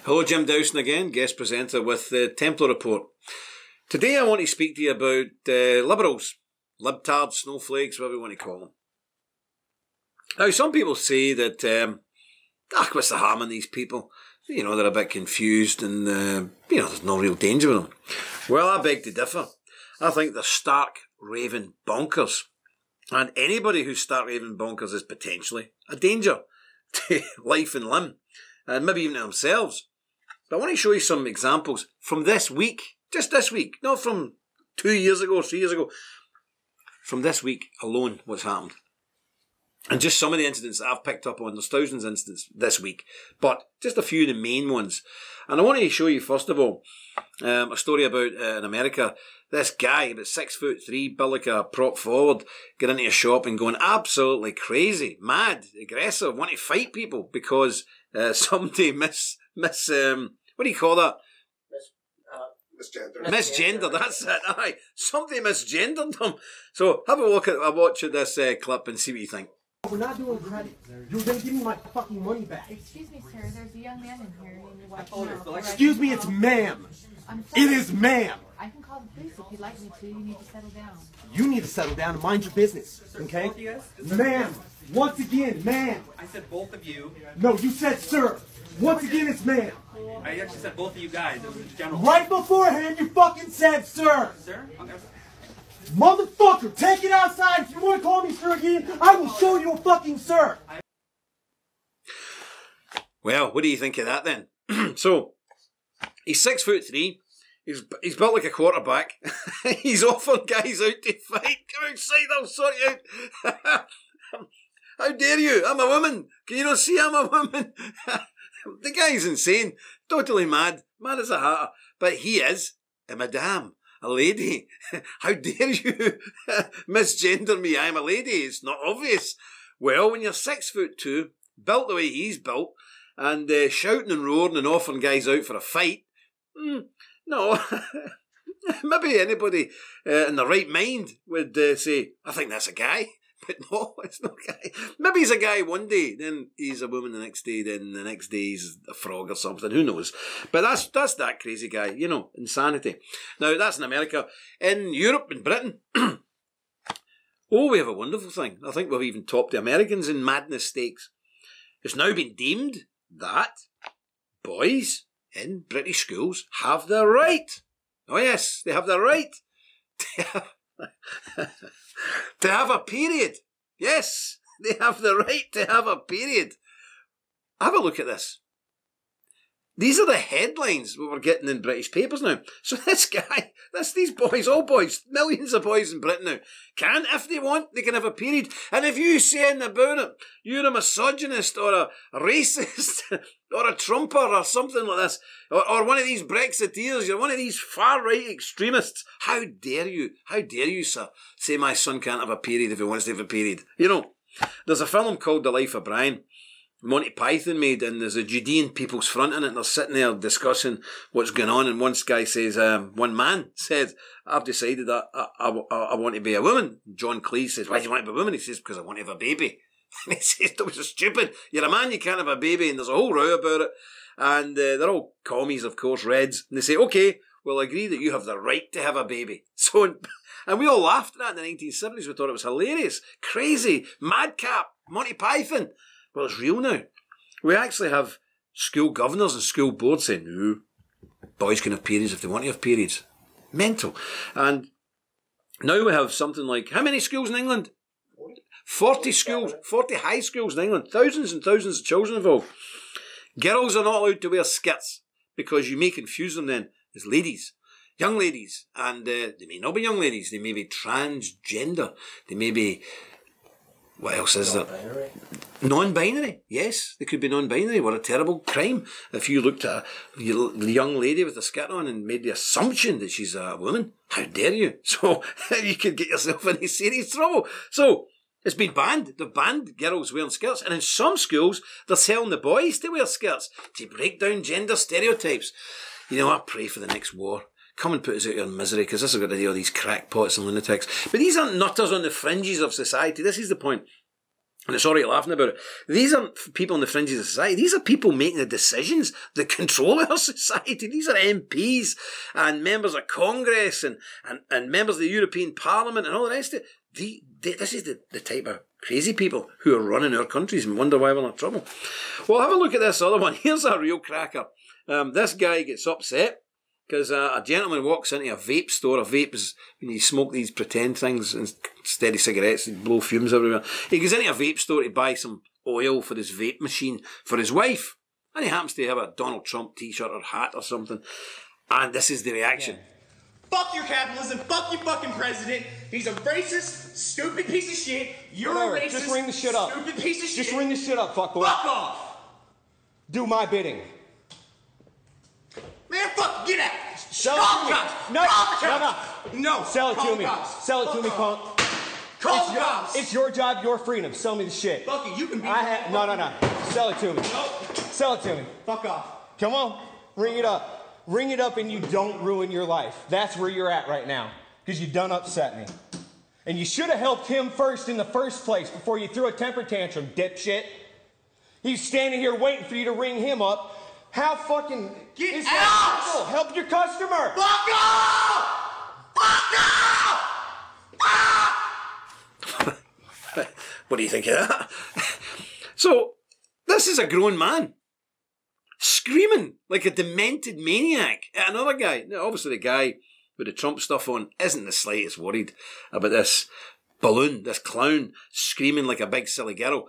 Hello, Jim Dowson again, guest presenter with the Templar report. Today I want to speak to you about liberals, libtards, snowflakes, whatever you want to call them. Now, some people say that, what's the harm in these people? You know, they're a bit confused and, there's no real danger with them. Well, I beg to differ. I think they're stark, raving bonkers. And anybody who's stark, raving bonkers is potentially a danger to life and limb, and maybe even to themselves. But I want to show you some examples from this week, just this week, not from 2 years ago, 3 years ago, from this week alone, what's happened. And just some of the incidents that I've picked up on. There's thousands of incidents this week, but just a few of the main ones. And I want to show you, first of all, a story about, in America, this guy, about 6'3", built like a prop forward, get into a shop and going absolutely crazy, mad, aggressive, want to fight people because somebody what do you call that? Misgender, that's it, aye. Somebody misgendered them. So have a watch at this clip and see what you think. We're not doing credit. You're going to give me my fucking money back. Excuse me, sir. There's a young man in here. You Excuse me, it's ma'am. It is ma'am. I can call the police if you'd like me to. You need to settle down. You need to settle down and mind your business, okay? Ma'am, once again, ma'am. I said both of you. No, you said sir. Once again, it's ma'am. I actually said both of you guys. It was a general. Right beforehand, you fucking said sir. Sir? Okay. Motherfucker, take it outside. If you want to call me sir again, I will show you a fucking sir. Well, what do you think of that then? So, he's 6'3". He's built like a quarterback. He's offering guys out to fight. Come outside, I'll sort you out. How dare you? I'm a woman. Can you not see I'm a woman? The guy's insane. Totally mad. Mad as a hatter. But he is a madame. A lady. How dare you misgender me? I'm a lady. It's not obvious. Well, when you're 6'2", built the way he's built, and shouting and roaring and offering guys out for a fight, no. Maybe anybody in the right mind would say, I think that's a guy. But no, it's not a guy. Maybe he's a guy one day, then he's a woman the next day, then the next day he's a frog or something, who knows. But that's that crazy guy, you know, insanity. Now, that's in America. In Europe and Britain, we have a wonderful thing. I think we've even topped the Americans in madness stakes. It's now been deemed that boys in British schools have the right. Oh yes, they have the right to have a period. Yes, they have the right to have a period. Have a look at this. These are the headlines we were getting in British papers now. So this guy, these boys, all boys, millions of boys in Britain now, can, if they want, they can have a period. And if you say anything about it, you're a misogynist or a racist or a Trumper or something like this, or one of these Brexiteers, you're one of these far-right extremists, how dare you, sir, say my son can't have a period if he wants to have a period. You know, there's a film called The Life of Brian, Monty Python made, and there's a Judean People's Front in it, and they're sitting there discussing what's going on, and one guy says, one man said, I've decided that I want to be a woman. John Cleese says, why do you want to be a woman? He says, because I want to have a baby. And he says, that was so stupid. You're a man, you can't have a baby, and there's a whole row about it. And they're all commies, of course, Reds, and they say, okay, we'll agree that you have the right to have a baby. So, and we all laughed at that in the 1970s. We thought it was hilarious, crazy, madcap, Monty Python. Well, it's real now. We actually have school governors and school boards saying, no, boys can have periods if they want to have periods. Mental. And now we have something like, how many schools in England? 40 schools, 40 high schools in England. Thousands and thousands of children involved. Girls are not allowed to wear skirts because you may confuse them then as ladies. Young ladies. And they may not be young ladies. They may be transgender. They may be... What else is there? Non-binary. Yes, they could be non-binary. What a terrible crime. If you looked at a young lady with a skirt on and made the assumption that she's a woman, how dare you? So you could get yourself in serious trouble. So it's been banned. They've banned girls wearing skirts. And in some schools, they're telling the boys to wear skirts to break down gender stereotypes. You know, I pray for the next war. Come and put us out of your misery, because this has got to do with these crackpots and lunatics. But these aren't nutters on the fringes of society. This is the point. And it's alright laughing about it. These aren't people on the fringes of society. These are people making the decisions that control our society. These are MPs and members of Congress and members of the European Parliament and all the rest of it. This is the type of crazy people who are running our countries and wonder why we're in trouble. Well, have a look at this other one. Here's a real cracker. This guy gets upset because a gentleman walks into a vape store. A vape is when you smoke these pretend things instead of cigarettes and blow fumes everywhere. He goes into a vape store to buy some oil for his vape machine for his wife. And he happens to have a Donald Trump t-shirt or hat or something. And this is the reaction. Yeah. Fuck your capitalism. Fuck your fucking president. He's a racist, stupid piece of shit. You're a racist, just ring the shit up. Stupid piece of shit. Just ring the shit up, fuckboy. Fuck off. Do my bidding. Man, fuck, get out. Sell it to me. No. Sell it to me. Sell it to me, punk. Call the cops. It's your job, your freedom. Sell me the shit. Fuck it, you can be. No. Sell it to me. Nope. Sell it to me. Fuck off. Come on. Ring it up. Ring it up and you don't ruin your life. That's where you're at right now. Because you done upset me. And you should have helped him first in the first place before you threw a temper tantrum, dipshit. He's standing here waiting for you to ring him up. How fucking... Get is out! that? Help your customer! Fuck off! Fuck off! What do you think of that? So, this is a grown man screaming like a demented maniac at another guy. Now, obviously, the guy with the Trump stuff on isn't the slightest worried about this balloon, this clown screaming like a big silly girl.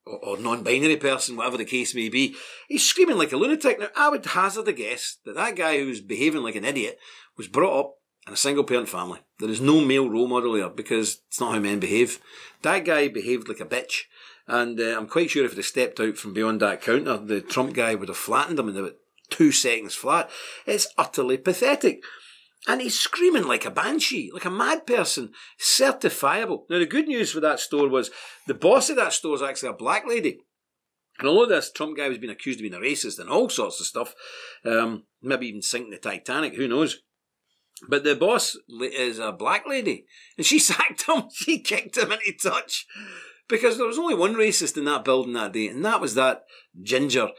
Or non-binary person, whatever the case may be. He's screaming like a lunatic. Now, I would hazard a guess that that guy who was behaving like an idiot was brought up in a single-parent family. There is no male role model here because it's not how men behave. That guy behaved like a bitch. And I'm quite sure if he'd have stepped out from beyond that counter, the Trump guy would have flattened him in about 2 seconds flat. It's utterly pathetic. And he's screaming like a banshee, like a mad person, certifiable. Now, the good news for that store was the boss of that store is actually a black lady. And although this Trump guy was being accused of being a racist and all sorts of stuff, maybe even sinking the Titanic, who knows. But the boss is a black lady. And she sacked him. She kicked him into touch. Because there was only one racist in that building that day, and that was that ginger,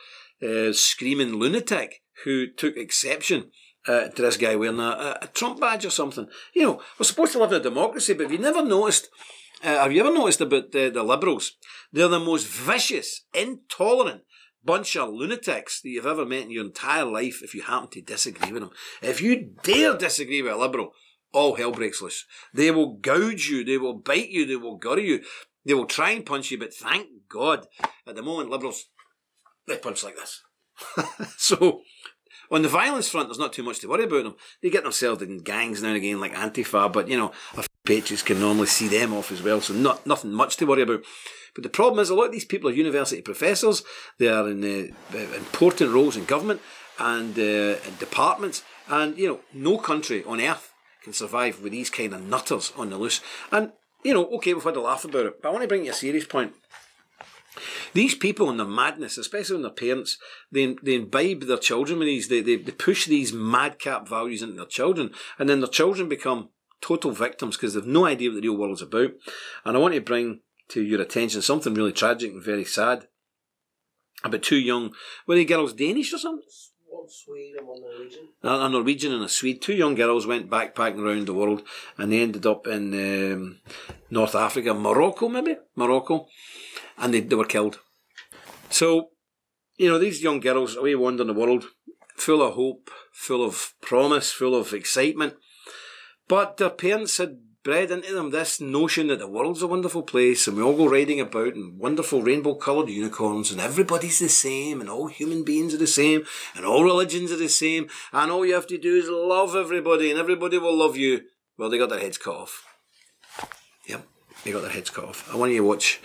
screaming lunatic who took exception to this guy wearing a Trump badge or something. You know, we're supposed to live in a democracy, but have you ever noticed about the Liberals? They're the most vicious, intolerant bunch of lunatics that you've ever met in your entire life if you happen to disagree with them. If you dare disagree with a Liberal, all hell breaks loose. They will gouge you, they will bite you, they will gutter you, they will try and punch you, but thank God, at the moment, Liberals, they punch like this. So, on the violence front, there's not too much to worry about them. They get themselves in gangs now and again, like Antifa, but, you know, our patriots can normally see them off as well, so nothing much to worry about. But the problem is, a lot of these people are university professors. They are in important roles in government and in departments, and, you know, no country on earth can survive with these kind of nutters on the loose. And, you know, okay, we've had a laugh about it, but I want to bring you a serious point. These people and their madness, especially when their parents, they imbibe their children with these, they push these madcap values into their children, and then their children become total victims because they've no idea what the real world is about. And I want to bring to your attention something really tragic and very sad about 2 young, were they girls Danish or something? One Swede and one Norwegian. A Norwegian and a Swede. 2 young girls went backpacking around the world and they ended up in North Africa, Morocco, and they were killed. So, you know, these young girls away wandering the world, full of hope, full of promise, full of excitement. But their parents had bred into them this notion that the world's a wonderful place and we all go riding about in wonderful rainbow-coloured unicorns and everybody's the same and all human beings are the same and all religions are the same and all you have to do is love everybody and everybody will love you. Well, they got their heads cut off. Yep, they got their heads cut off. I want you to watch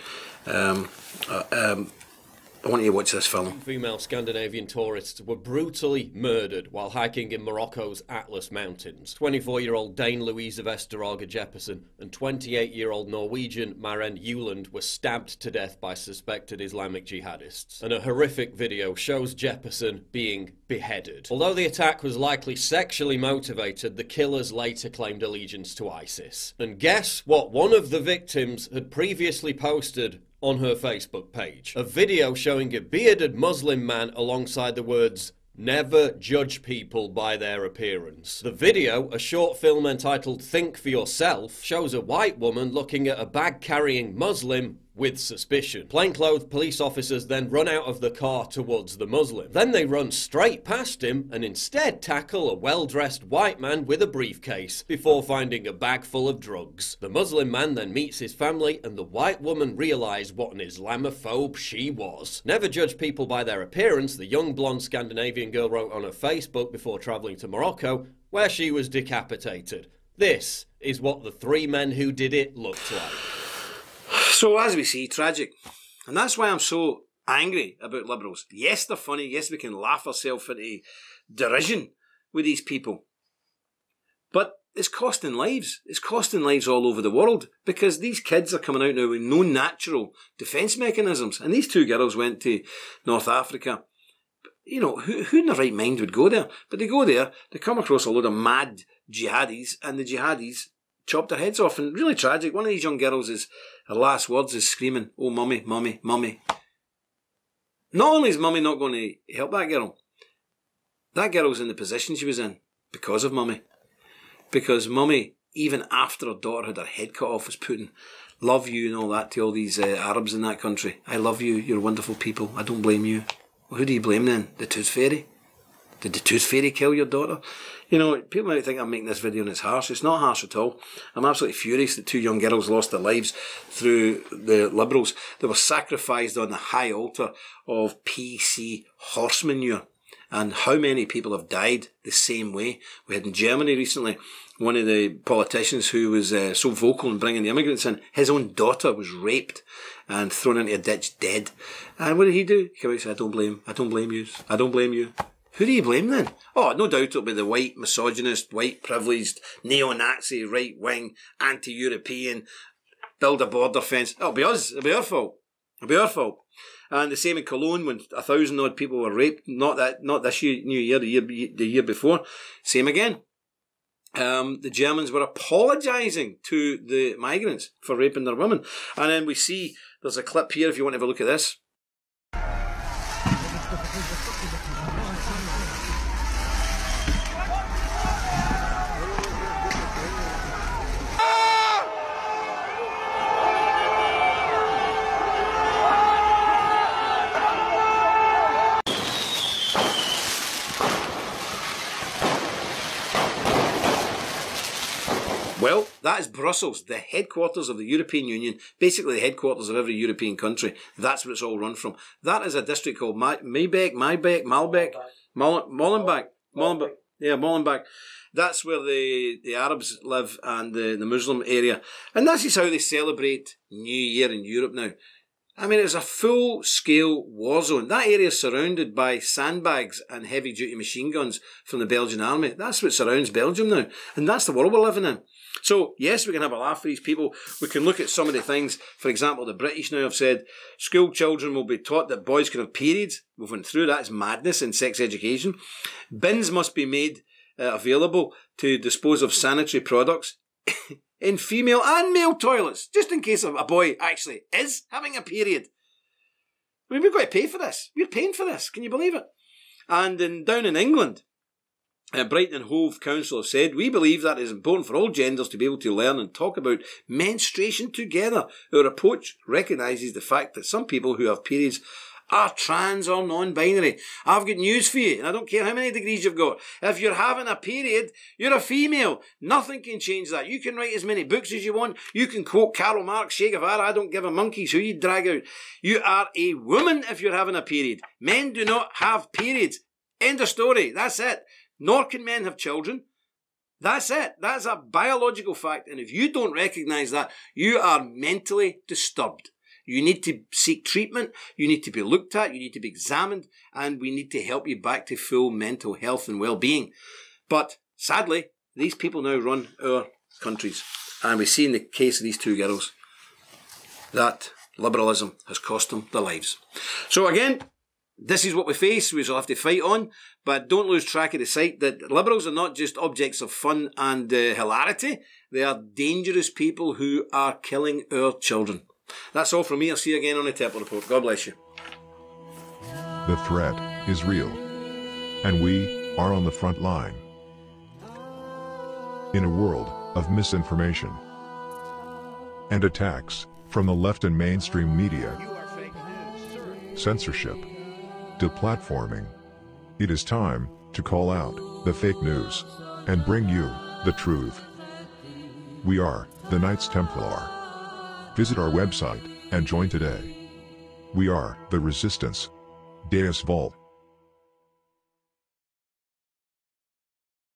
I want you to watch this film. Female Scandinavian tourists were brutally murdered while hiking in Morocco's Atlas Mountains. 24-year-old Dane Louise Vesterage Jeppesen and 28-year-old Norwegian Maren Juland were stabbed to death by suspected Islamic jihadists. And a horrific video shows Jeppesen being beheaded. Although the attack was likely sexually motivated, the killers later claimed allegiance to ISIS. And guess what one of the victims had previously posted on her Facebook page? A video showing a bearded Muslim man alongside the words, "Never judge people by their appearance." The video, a short film entitled Think for Yourself, shows a white woman looking at a bag-carrying Muslim with suspicion. Plainclothed police officers then run out of the car towards the Muslim. Then they run straight past him and instead tackle a well-dressed white man with a briefcase before finding a bag full of drugs. The Muslim man then meets his family and the white woman realised what an Islamophobe she was. Never judge people by their appearance, the young blonde Scandinavian girl wrote on her Facebook before travelling to Morocco, where she was decapitated. This is what the three men who did it looked like. So, as we see, tragic. And that's why I'm so angry about Liberals. Yes, they're funny. Yes, we can laugh ourselves into derision with these people. But it's costing lives. It's costing lives all over the world because these kids are coming out now with no natural defence mechanisms. And these two girls went to North Africa. You know, who in their right mind would go there? But they go there, they come across a load of mad jihadis, and the jihadis chop their heads off. And really tragic. One of these young girls her last words is screaming, "Oh, mummy, mummy, mummy." Not only is mummy not going to help that girl's in the position she was in because of mummy. Because mummy, even after her daughter had her head cut off, was putting love you and all that to all these Arabs in that country. "I love you, you're wonderful people, I don't blame you." Well, who do you blame then? The Tooth Fairy? Did the Tooth Fairy kill your daughter? You know, people might think I'm making this video and it's harsh. It's not harsh at all. I'm absolutely furious that two young girls lost their lives through the Liberals. They were sacrificed on the high altar of PC horse manure. And how many people have died the same way? We had in Germany recently, one of the politicians who was so vocal in bringing the immigrants in, his own daughter was raped and thrown into a ditch dead. And what did he do? He came out and said, I don't blame you. I don't blame you. Who do you blame then? Oh, no doubt it'll be the white, misogynist, white, privileged, neo-Nazi, right-wing, anti-European, build a border fence. It'll be us. It'll be our fault. It'll be our fault. And the same in Cologne when 1,000 odd people were raped. Not this year, New Year, the year before. Same again. The Germans were apologising to the migrants for raping their women. And then we see, there's a clip here if you want to have a look at this. Well, that is Brussels, the headquarters of the European Union, basically the headquarters of every European country. That's where it's all run from. That is a district called Molenbeek. Yeah, Molenbeek. That's where the Arabs live and the Muslim area. And that's just how they celebrate New Year in Europe now. I mean, it's a full-scale war zone. That area is surrounded by sandbags and heavy-duty machine guns from the Belgian army. That's what surrounds Belgium now. And that's the world we're living in. So, yes, we can have a laugh for these people. We can look at some of the things. For example, the British now have said school children will be taught that boys can have periods. We've went through that. It's madness in sex education. Bins must be made available to dispose of sanitary products in female and male toilets, just in case a boy actually is having a period. I mean, we've got to pay for this. We're paying for this. Can you believe it? And down in England, Brighton and Hove Council have said, we believe that it is important for all genders to be able to learn and talk about menstruation together. Our approach recognises the fact that some people who have periods are trans or non-binary. I've got news for you, and I don't care how many degrees you've got. If you're having a period, you're a female. Nothing can change that. You can write as many books as you want. You can quote Karl Marx, Che Guevara. I don't give a monkey's who you drag out. You are a woman if you're having a period. Men do not have periods. End of story. That's it. Nor can men have children. That's it. That's a biological fact. And if you don't recognise that, you are mentally disturbed. You need to seek treatment, you need to be looked at, you need to be examined, and we need to help you back to full mental health and well-being. But sadly, these people now run our countries. And we see in the case of these two girls that liberalism has cost them their lives. So again, this is what we face, we shall have to fight on, but don't lose track of the sight that liberals are not just objects of fun and hilarity, they are dangerous people who are killing our children. That's all from me. I'll see you again on the Templar Report. God bless you. The threat is real, and we are on the front line. In a world of misinformation and attacks from the left and mainstream media, censorship, deplatforming, it is time to call out the fake news and bring you the truth. We are the Knights Templar. Visit our website and join today. We are the Resistance. Deus Vult.